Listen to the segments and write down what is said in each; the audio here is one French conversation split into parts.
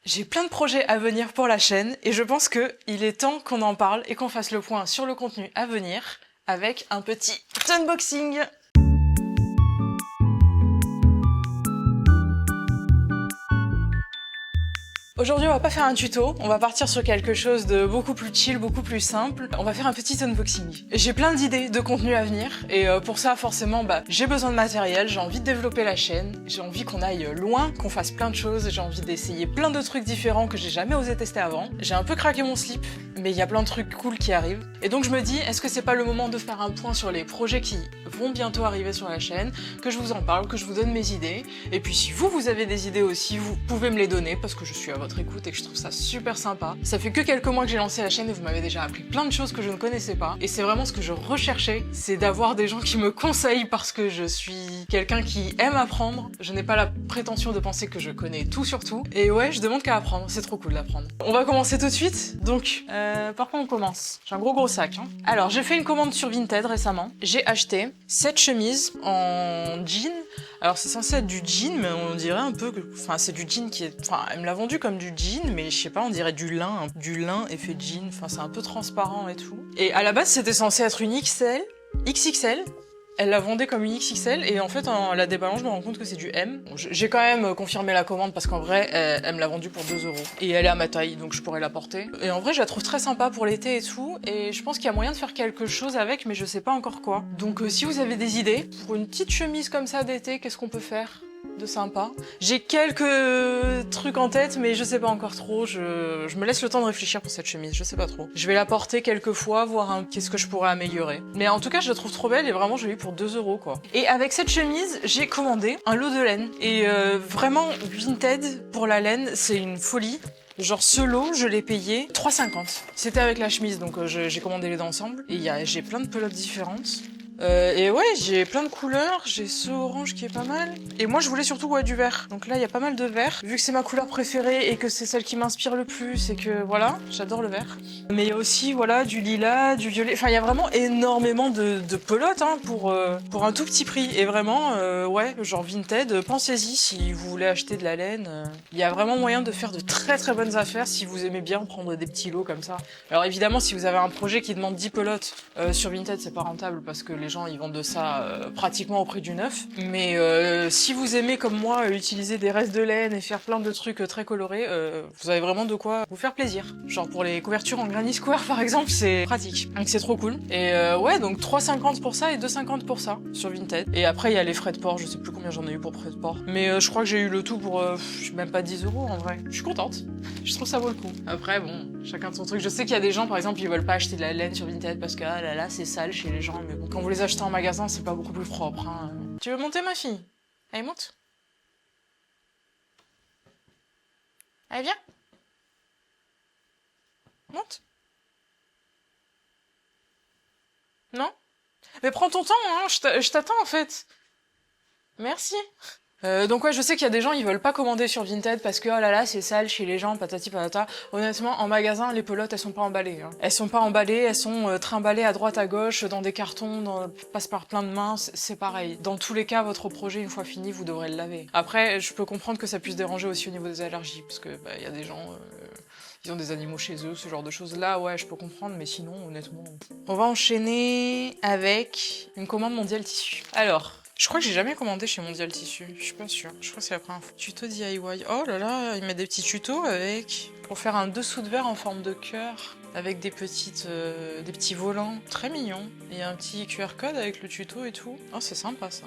J'ai plein de projets à venir pour la chaîne et je pense qu'il est temps qu'on en parle et qu'on fasse le point sur le contenu à venir avec un petit unboxing. Aujourd'hui, on va pas faire un tuto, on va partir sur quelque chose de beaucoup plus chill, beaucoup plus simple. On va faire un petit unboxing. J'ai plein d'idées de contenu à venir et pour ça, forcément, j'ai besoin de matériel, j'ai envie de développer la chaîne, j'ai envie qu'on aille loin, qu'on fasse plein de choses, j'ai envie d'essayer plein de trucs différents que j'ai jamais osé tester avant. J'ai un peu craqué mon slip, mais il y a plein de trucs cool qui arrivent. Et donc je me dis, est-ce que c'est pas le moment de faire un point sur les projets qui vont bientôt arriver sur la chaîne, que je vous en parle, que je vous donne mes idées. Et puis si vous avez des idées aussi, vous pouvez me les donner parce que je suis à votre écoute et que je trouve ça super sympa. Ça fait que quelques mois que j'ai lancé la chaîne et vous m'avez déjà appris plein de choses que je ne connaissais pas. Et c'est vraiment ce que je recherchais, c'est d'avoir des gens qui me conseillent parce que je suis quelqu'un qui aime apprendre. Je n'ai pas la prétention de penser que je connais tout sur tout. Et ouais, je demande qu'à apprendre, c'est trop cool d'apprendre. On va commencer tout de suite. Donc, par quoi on commence? J'ai un gros sac. Hein. Alors, j'ai fait une commande sur Vinted récemment. J'ai acheté cette chemise en jean. Alors c'est censé être du jean, mais on dirait un peu que... Enfin, c'est du jean qui est... Enfin, elle me l'a vendu comme du jean, mais je sais pas, on dirait du lin. Du lin effet jean, enfin c'est un peu transparent et tout. Et à la base, c'était censé être une XXL. Elle la vendait comme une XXL et en fait en la déballant je me rends compte que c'est du M. Bon, j'ai quand même confirmé la commande parce qu'en vrai elle me l'a vendue pour 2 € et elle est à ma taille donc je pourrais la porter. Et en vrai je la trouve très sympa pour l'été et tout et je pense qu'il y a moyen de faire quelque chose avec mais je sais pas encore quoi. Donc si vous avez des idées pour une petite chemise comme ça d'été, qu'est-ce qu'on peut faire de sympa? J'ai quelques trucs en tête mais je sais pas encore trop, je me laisse le temps de réfléchir pour cette chemise, je sais pas trop. Je vais la porter quelques fois, voir qu'est-ce que je pourrais améliorer. Mais en tout cas je la trouve trop belle et vraiment je l'ai eu pour 2 € quoi. Et avec cette chemise j'ai commandé un lot de laine et vraiment Vinted pour la laine c'est une folie. Genre ce lot, je l'ai payé 3,50. C'était avec la chemise donc j'ai commandé les deux ensemble et j'ai plein de pelotes différentes. Et ouais, j'ai plein de couleurs, j'ai ce orange qui est pas mal. Et moi je voulais surtout du vert. Donc là il y a pas mal de vert. Vu que c'est ma couleur préférée et que c'est celle qui m'inspire le plus et que voilà, j'adore le vert. Mais il y a aussi voilà du lilas, du violet. Enfin il y a vraiment énormément de pelotes hein, pour un tout petit prix. Et vraiment, ouais, genre Vinted, pensez-y si vous voulez acheter de la laine. Il y a vraiment moyen de faire de très bonnes affaires si vous aimez bien prendre des petits lots comme ça. Alors évidemment si vous avez un projet qui demande 10 pelotes sur Vinted c'est pas rentable parce que les gens ils vendent de ça pratiquement au prix du neuf. Mais si vous aimez comme moi utiliser des restes de laine et faire plein de trucs très colorés, vous avez vraiment de quoi vous faire plaisir. Genre pour les couvertures en Granny Square par exemple, c'est pratique. Donc c'est trop cool. Et ouais, donc 3,50 pour ça et 2,50 pour ça sur Vinted. Et après il y a les frais de port, je sais plus combien j'en ai eu pour frais de port. Mais je crois que j'ai eu le tout pour même pas 10 € en vrai. Je suis contente. Je trouve ça vaut le coup. Après bon, chacun de son truc. Je sais qu'il y a des gens par exemple ils veulent pas acheter de la laine sur Vinted parce que ah là là c'est sale chez les gens. Mais bon, quand vous les achetez en magasin c'est pas beaucoup plus propre. Hein. Tu veux monter ma fille? Allez monte. Allez viens. Monte. Non? Mais prends ton temps, hein, je t'attends en fait. Merci. Donc ouais, je sais qu'il y a des gens, ils veulent pas commander sur Vinted parce que oh là là, c'est sale chez les gens, patati patata. Honnêtement, en magasin, les pelotes, elles sont pas emballées. Hein. Elles sont pas emballées, elles sont trimballées à droite à gauche, dans des cartons, passent par plein de mains, c'est pareil. Dans tous les cas, votre projet, une fois fini, vous devrez le laver. Après, je peux comprendre que ça puisse déranger aussi au niveau des allergies, parce que y a des gens... Ils ont des animaux chez eux, ce genre de choses. Là, ouais, je peux comprendre, mais sinon, honnêtement... On va enchaîner avec une commande Mondial Tissu. Alors... Je crois que j'ai jamais commandé chez Mondial Tissu, je suis pas sûre. Je crois que c'est la première fois. Tuto DIY. Oh là là, il met des petits tutos avec... Pour faire un dessous de verre en forme de cœur, avec des petits volants. Très mignon. Il y a un petit QR code avec le tuto et tout. Oh, c'est sympa ça.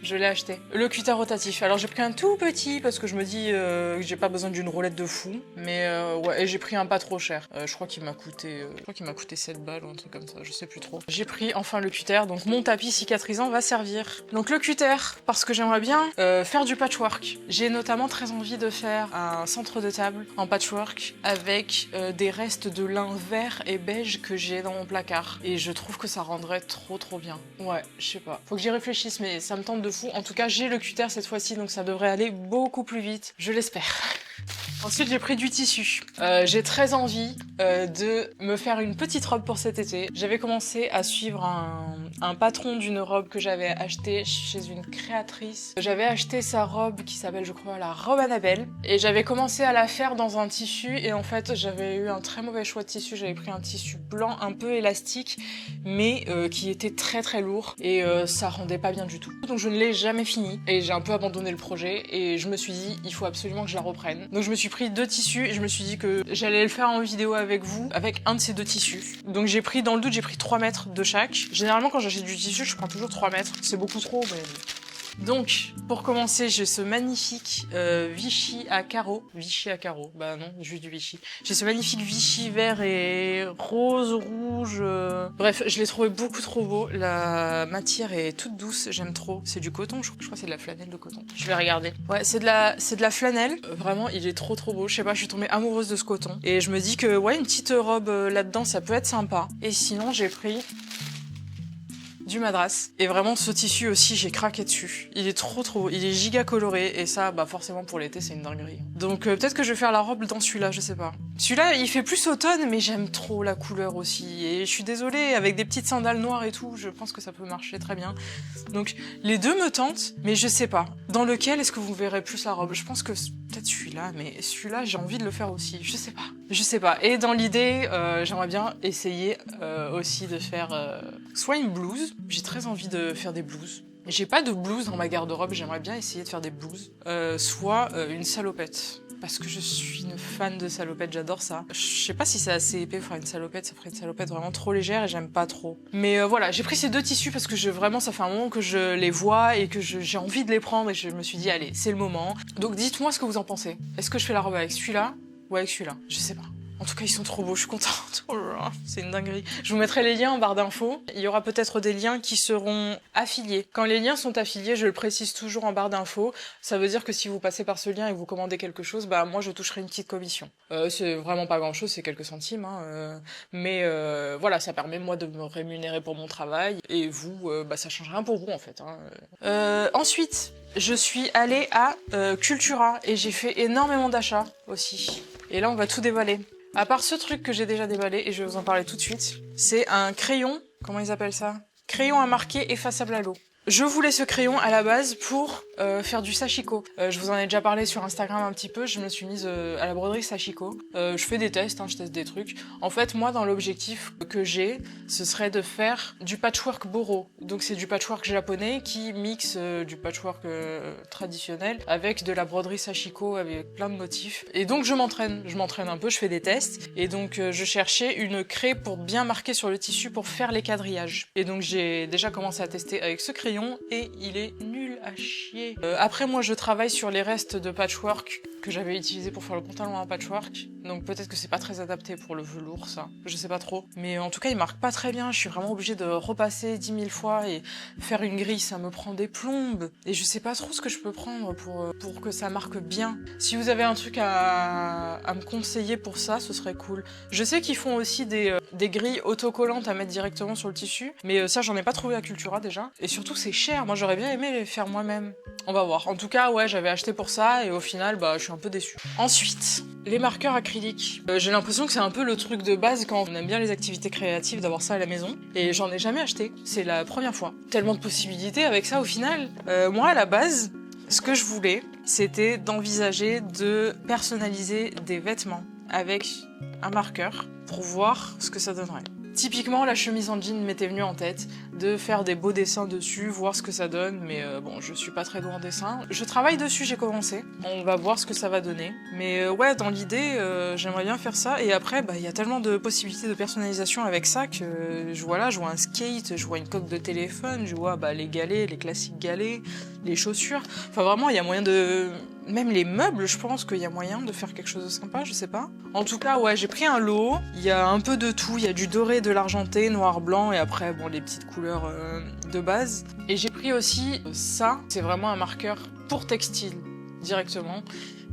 Je l'ai acheté. Le cutter rotatif. Alors j'ai pris un tout petit parce que je me dis que j'ai pas besoin d'une roulette de fou. Mais ouais, et j'ai pris un pas trop cher. Je crois qu'il m'a coûté 7 balles ou un truc comme ça, je sais plus trop. J'ai pris enfin le cutter, donc mon tapis cicatrisant va servir. Donc le cutter, parce que j'aimerais bien faire du patchwork. J'ai notamment très envie de faire un centre de table en patchwork avec des restes de lin vert et beige que j'ai dans mon placard. Et je trouve que ça rendrait trop bien. Ouais, je sais pas. Faut que j'y réfléchisse, mais ça me tente de fou. En tout cas, j'ai le cutter cette fois-ci, donc ça devrait aller beaucoup plus vite. Je l'espère. Ensuite, j'ai pris du tissu. J'ai très envie de me faire une petite robe pour cet été. J'avais commencé à suivre un patron d'une robe que j'avais achetée chez une créatrice. J'avais acheté sa robe qui s'appelle, je crois, la robe Annabelle. Et j'avais commencé à la faire dans un tissu et en fait j'avais eu un très mauvais choix de tissu. J'avais pris un tissu blanc un peu élastique mais qui était très très lourd et ça rendait pas bien du tout. Donc je ne l'ai jamais fini et j'ai un peu abandonné le projet et je me suis dit il faut absolument que je la reprenne. Donc je me suis pris 2 tissus et je me suis dit que j'allais le faire en vidéo avec vous, avec un de ces 2 tissus. Donc j'ai pris, dans le doute, j'ai pris 3 mètres de chaque. Généralement quand j'achète du tissu, je prends toujours 3 mètres. C'est beaucoup trop, mais... Donc, pour commencer, j'ai ce magnifique Vichy à carreaux. Vichy à carreaux, bah non, juste du Vichy. J'ai ce magnifique Vichy vert et rose, rouge. Bref, je l'ai trouvé beaucoup trop beau. La matière est toute douce, j'aime trop. C'est du coton, je crois que c'est de la flanelle de coton. Je vais regarder. Ouais, c'est de la flanelle. Vraiment, il est trop beau. Je sais pas, je suis tombée amoureuse de ce coton. Et je me dis que, ouais, une petite robe là-dedans, ça peut être sympa. Et sinon, j'ai pris... du madras. Et vraiment, ce tissu aussi, j'ai craqué dessus. Il est trop beau, il est giga coloré, et ça, bah forcément pour l'été, c'est une dinguerie. Donc peut-être que je vais faire la robe dans celui-là, je sais pas. Celui-là, il fait plus automne, mais j'aime trop la couleur aussi. Et je suis désolée, avec des petites sandales noires et tout, je pense que ça peut marcher très bien. Donc les 2 me tentent, mais je sais pas. Dans lequel est-ce que vous verrez plus la robe? Je pense que peut-être celui-là, mais celui-là, j'ai envie de le faire aussi. Je sais pas. Je sais pas. Et dans l'idée, j'aimerais bien essayer aussi de faire soit une blouse. J'ai très envie de faire des blouses. J'ai pas de blouse dans ma garde-robe, j'aimerais bien essayer de faire des blouses. Soit une salopette. Parce que je suis une fan de salopettes, j'adore ça. Je sais pas si c'est assez épais pour faire une salopette, ça ferait une salopette vraiment trop légère et j'aime pas trop. Mais voilà, j'ai pris ces 2 tissus parce que vraiment ça fait un moment que je les vois et que j'ai envie de les prendre et je me suis dit allez, c'est le moment. Donc dites-moi ce que vous en pensez. Est-ce que je fais la robe avec celui-là ou avec celui-là? Je sais pas. En tout cas, ils sont trop beaux, je suis contente. Oh là là, c'est une dinguerie. Je vous mettrai les liens en barre d'infos. Il y aura peut-être des liens qui seront affiliés. Quand les liens sont affiliés, je le précise toujours en barre d'infos. Ça veut dire que si vous passez par ce lien et que vous commandez quelque chose, bah moi je toucherai une petite commission. C'est vraiment pas grand-chose, c'est quelques centimes. Mais voilà, ça permet moi de me rémunérer pour mon travail. Et vous, bah ça change rien pour vous en fait. Ensuite, je suis allée à Cultura et j'ai fait énormément d'achats aussi. Et là, on va tout déballer. À part ce truc que j'ai déjà déballé, et je vais vous en parler tout de suite, c'est un crayon, comment ils appellent ça? Crayon à marquer effaçable à l'eau. Je voulais ce crayon à la base pour faire du sashiko. Je vous en ai déjà parlé sur Instagram un petit peu, je me suis mise à la broderie sashiko. Je fais des tests, je teste des trucs. En fait, moi, dans l'objectif que j'ai, ce serait de faire du patchwork boro. Donc c'est du patchwork japonais qui mixe du patchwork traditionnel avec de la broderie sashiko avec plein de motifs. Et donc je m'entraîne un peu, je fais des tests. Et donc je cherchais une craie pour bien marquer sur le tissu pour faire les quadrillages. Et donc j'ai déjà commencé à tester avec ce crayon et il est nul à chier. Après moi je travaille sur les restes de patchwork que j'avais utilisé pour faire le pantalon en patchwork, donc peut-être que c'est pas très adapté pour le velours ça, je sais pas trop. Mais en tout cas il marque pas très bien, je suis vraiment obligée de repasser 10 000 fois et faire une grille ça me prend des plombes et je sais pas trop ce que je peux prendre pour que ça marque bien. Si vous avez un truc à me conseiller pour ça, ce serait cool. Je sais qu'ils font aussi des grilles autocollantes à mettre directement sur le tissu, mais ça j'en ai pas trouvé à Cultura déjà. Et surtout c'est cher, moi j'aurais bien aimé les faire moi-même. On va voir. En tout cas ouais j'avais acheté pour ça et au final bah je suis un peu déçue. Ensuite, les marqueurs acryliques. J'ai l'impression que c'est un peu le truc de base quand on aime bien les activités créatives d'avoir ça à la maison. Et j'en ai jamais acheté, c'est la première fois. Tellement de possibilités avec ça au final. Moi à la base, ce que je voulais, c'était d'envisager de personnaliser des vêtements avec un marqueur pour voir ce que ça donnerait. Typiquement, la chemise en jean m'était venue en tête, de faire des beaux dessins dessus, voir ce que ça donne, mais bon, je suis pas très douée en dessin. Je travaille dessus, j'ai commencé, on va voir ce que ça va donner. Mais ouais, dans l'idée, j'aimerais bien faire ça, et après, bah, y a tellement de possibilités de personnalisation avec ça que je vois un skate, je vois une coque de téléphone, je vois les galets, les classiques galets, les chaussures. Enfin vraiment, il y a moyen de... Même les meubles, je pense qu'il y a moyen de faire quelque chose de sympa, je sais pas. En tout cas, ouais, j'ai pris un lot. Il y a un peu de tout. Il y a du doré, de l'argenté, noir, blanc et après, bon, les petites couleurs de base. Et j'ai pris aussi ça. C'est vraiment un marqueur pour textile, directement.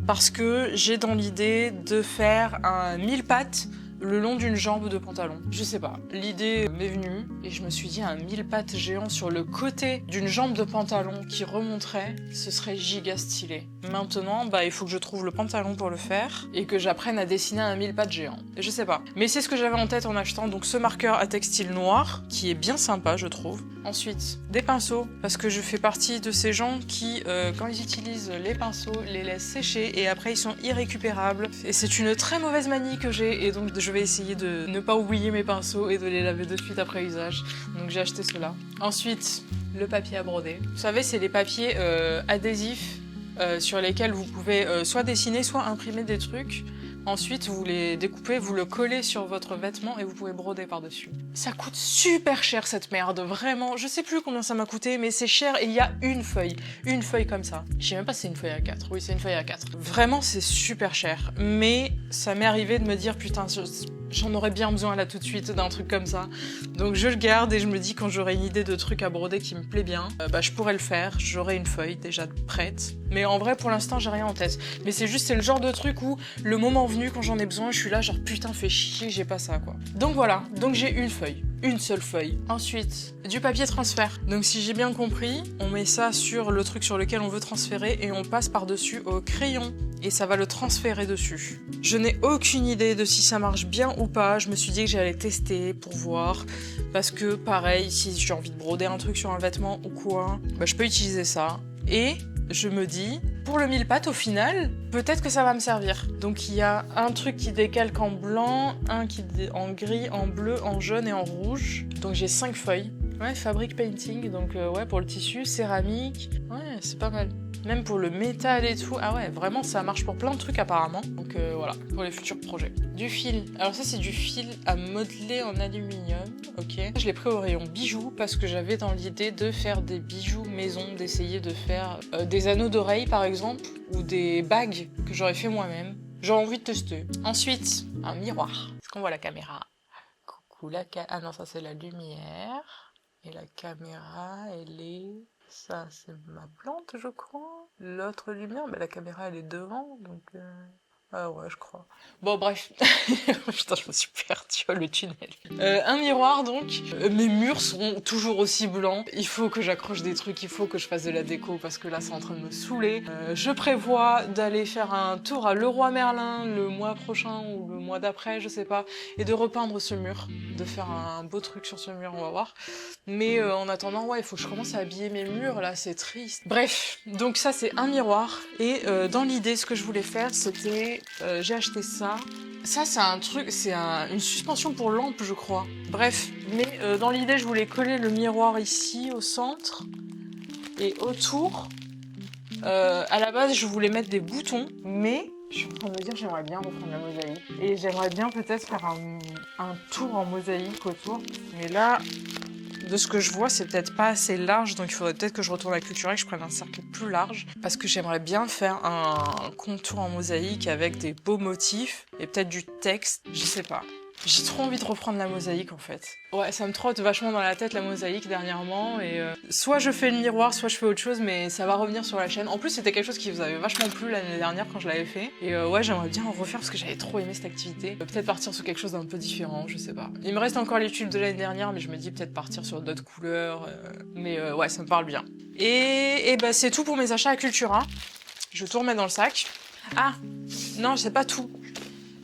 Parce que j'ai dans l'idée de faire un mille pattes le long d'une jambe de pantalon. Je sais pas, l'idée m'est venue et je me suis dit un mille pattes géant sur le côté d'une jambe de pantalon qui remonterait, ce serait giga stylé. Maintenant, bah il faut que je trouve le pantalon pour le faire et que j'apprenne à dessiner un mille pattes géant. Je sais pas, mais c'est ce que j'avais en tête en achetant donc ce marqueur à textile noir qui est bien sympa je trouve. Ensuite, des pinceaux, parce que je fais partie de ces gens qui, quand ils utilisent les pinceaux, les laissent sécher et après ils sont irrécupérables. Et c'est une très mauvaise manie que j'ai et donc je vais essayer de ne pas oublier mes pinceaux et de les laver de suite après usage. Donc j'ai acheté cela. Ensuite, le papier à broder. Vous savez, c'est les papiers adhésifs sur lesquels vous pouvez soit dessiner, soit imprimer des trucs. Ensuite, vous les découpez, vous le collez sur votre vêtement et vous pouvez broder par-dessus. Ça coûte super cher cette merde, vraiment. Je sais plus combien ça m'a coûté, mais c'est cher et il y a une feuille comme ça. Je sais même pas si c'est une feuille à 4. Oui, c'est une feuille à 4. Vraiment, c'est super cher. Mais ça m'est arrivé de me dire, putain, j'en aurais bien besoin là tout de suite d'un truc comme ça. Donc je le garde et je me dis quand j'aurai une idée de truc à broder qui me plaît bien, bah je pourrais le faire. J'aurai une feuille déjà prête. Mais en vrai, pour l'instant, j'ai rien en tête. Mais c'est juste, c'est le genre de truc où le moment venu, quand j'en ai besoin, je suis là genre putain, fais chier, j'ai pas ça quoi. Donc voilà, donc j'ai une feuille. Une seule feuille. Ensuite, du papier transfert. Donc si j'ai bien compris, on met ça sur le truc sur lequel on veut transférer et on passe par-dessus au crayon et ça va le transférer dessus. Je n'ai aucune idée de si ça marche bien ou pas. Je me suis dit que j'allais tester pour voir parce que pareil, si j'ai envie de broder un truc sur un vêtement ou quoi, bah je peux utiliser ça. Et je me dis, pour le mille pattes, au final, peut-être que ça va me servir. Donc il y a un truc qui décalque en blanc, un qui en gris, en bleu, en jaune et en rouge. Donc j'ai 5 feuilles. Ouais, fabric painting, donc ouais, pour le tissu, céramique. Ouais, c'est pas mal. Même pour le métal et tout. Ah ouais, vraiment, ça marche pour plein de trucs apparemment. Donc voilà, pour les futurs projets. Du fil. Alors ça, c'est du fil à modeler en aluminium. Ok. Je l'ai pris au rayon bijoux parce que j'avais dans l'idée de faire des bijoux maison, d'essayer de faire des anneaux d'oreilles par exemple, ou des bagues que j'aurais fait moi-même. J'ai envie de tester. Ensuite, un miroir. Est-ce qu'on voit la caméra? Coucou la Ah non, ça c'est la lumière. Et la caméra, elle est... Ça, c'est ma plante, je crois. L'autre lumière, mais la caméra, elle est devant, donc... Ah ouais, je crois. Bon, bref. Putain, je me suis perdue, le tunnel. Un miroir, donc. Mes murs sont toujours aussi blancs. Il faut que j'accroche des trucs, il faut que je fasse de la déco, parce que là, c'est en train de me saouler. Je prévois d'aller faire un tour à Leroy Merlin le mois prochain, ou le mois d'après, je sais pas, et de repeindre ce mur. De faire un beau truc sur ce mur, on va voir. Mais en attendant, ouais, il faut que je commence à habiller mes murs, là, c'est triste. Bref, donc ça, c'est un miroir. Et dans l'idée, ce que je voulais faire, c'était... j'ai acheté ça. Ça, c'est un truc, c'est une suspension pour lampe, je crois. Bref, mais dans l'idée, je voulais coller le miroir ici, au centre. Et autour, à la base, je voulais mettre des boutons, mais je suis en train de me dire j'aimerais bien reprendre la mosaïque. Et j'aimerais bien peut-être faire un tour en mosaïque autour. Mais là... De ce que je vois, c'est peut-être pas assez large, donc il faudrait peut-être que je retourne à Cultura et que je prenne un cercle plus large, parce que j'aimerais bien faire un contour en mosaïque avec des beaux motifs et peut-être du texte, je sais pas. J'ai trop envie de reprendre la mosaïque en fait. Ouais, ça me trotte vachement dans la tête la mosaïque dernièrement et soit je fais le miroir, soit je fais autre chose, mais ça va revenir sur la chaîne. En plus, c'était quelque chose qui vous avait vachement plu l'année dernière quand je l'avais fait. Et ouais, j'aimerais bien en refaire parce que j'avais trop aimé cette activité. Peut-être partir sur quelque chose d'un peu différent, je sais pas. Il me reste encore les tubes de l'année dernière, mais je me dis peut-être partir sur d'autres couleurs. Mais ouais, ça me parle bien. Et bah c'est tout pour mes achats à Cultura. Je vais tout remettre dans le sac. Ah, non, c'est pas tout.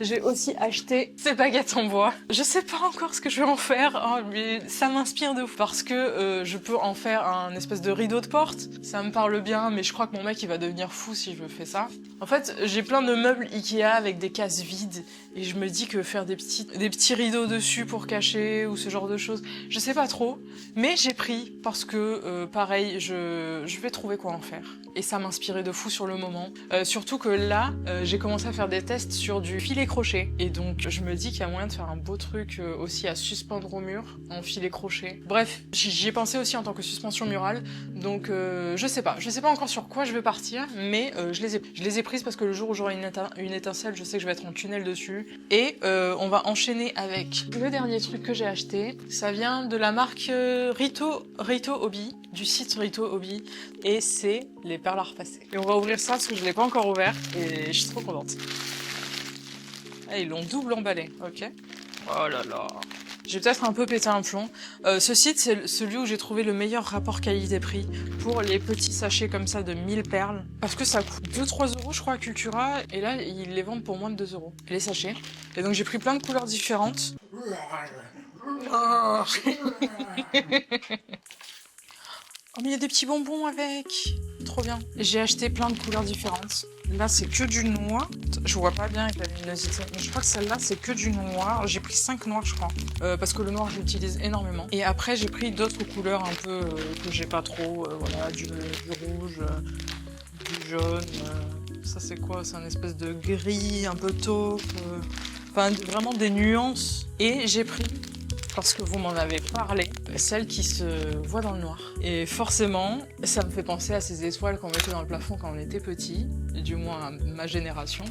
J'ai aussi acheté ces baguettes en bois. Je sais pas encore ce que je vais en faire, oh, mais ça m'inspire de ouf parce que je peux en faire un espèce de rideau de porte. Ça me parle bien, mais je crois que mon mec il va devenir fou si je fais ça. En fait, j'ai plein de meubles Ikea avec des cases vides et je me dis que faire des petits rideaux dessus pour cacher ou ce genre de choses, je sais pas trop. Mais j'ai pris parce que pareil, je vais trouver quoi en faire. Et ça m'inspirait de fou sur le moment. Surtout que là, j'ai commencé à faire des tests sur du filet crochet. Et donc, je me dis qu'il y a moyen de faire un beau truc aussi à suspendre au mur en filet crochet. Bref, j'y ai pensé aussi en tant que suspension murale. Donc, je sais pas encore sur quoi je vais partir, mais je les ai prises parce que le jour où j'aurai une étincelle, je sais que je vais être en tunnel dessus. Et on va enchaîner avec le dernier truc que j'ai acheté. Ça vient de la marque Rito Hobby, du site Rito Hobby, et c'est les perles à repasser. Et on va ouvrir ça parce que je l'ai pas encore ouvert et je suis trop contente. Ah, ils l'ont double emballé, ok. Oh là là. J'ai peut-être un peu pété un plomb. Ce site, c'est celui où j'ai trouvé le meilleur rapport qualité-prix pour les petits sachets comme ça de 1000 perles. Parce que ça coûte 2-3 euros, je crois, à Cultura. Et là, ils les vendent pour moins de 2 euros, les sachets. Et donc, j'ai pris plein de couleurs différentes. Oh, oh mais il y a des petits bonbons avec. Trop bien. J'ai acheté plein de couleurs différentes. Là, c'est que du noir. Je vois pas bien avec la luminosité, mais je crois que celle-là, c'est que du noir. J'ai pris 5 noirs, je crois, parce que le noir, j'utilise énormément. Et après, j'ai pris d'autres couleurs un peu que j'ai pas trop. Voilà, du rouge, du jaune. Ça, c'est quoi? C'est un espèce de gris, un peu taupe. Enfin, vraiment des nuances. Et j'ai pris, parce que vous m'en avez parlé, celle qui se voit dans le noir. Et forcément, ça me fait penser à ces étoiles qu'on mettait dans le plafond quand on était petit, du moins à ma génération.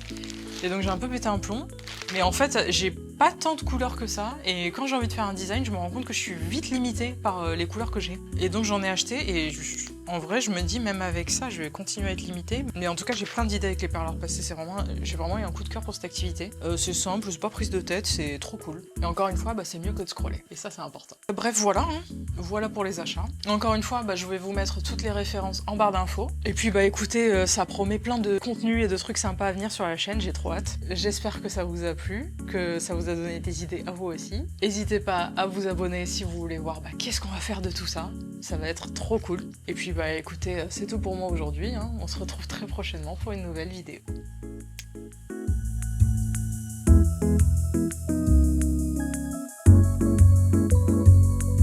Et donc j'ai un peu pété un plomb, mais en fait j'ai pas tant de couleurs que ça, et quand j'ai envie de faire un design, je me rends compte que je suis vite limitée par les couleurs que j'ai. Et donc j'en ai acheté, et en vrai je me dis même avec ça je vais continuer à être limitée, mais en tout cas j'ai plein d'idées avec les perles passées, j'ai vraiment eu un coup de cœur pour cette activité. C'est simple, c'est pas prise de tête, c'est trop cool. Et encore une fois, c'est mieux que de scroller, et ça c'est important. Bref voilà, voilà pour les achats. Encore une fois, je vais vous mettre toutes les références en barre d'infos. Et puis écoutez, ça promet plein de contenus et de trucs sympas à venir sur la chaîne, j'ai trop hâte. J'espère que ça vous a plu, que ça vous a donné des idées à vous aussi. N'hésitez pas à vous abonner si vous voulez voir qu'est-ce qu'on va faire de tout ça. Ça va être trop cool. Et puis écoutez, c'est tout pour moi aujourd'hui, On se retrouve très prochainement pour une nouvelle vidéo.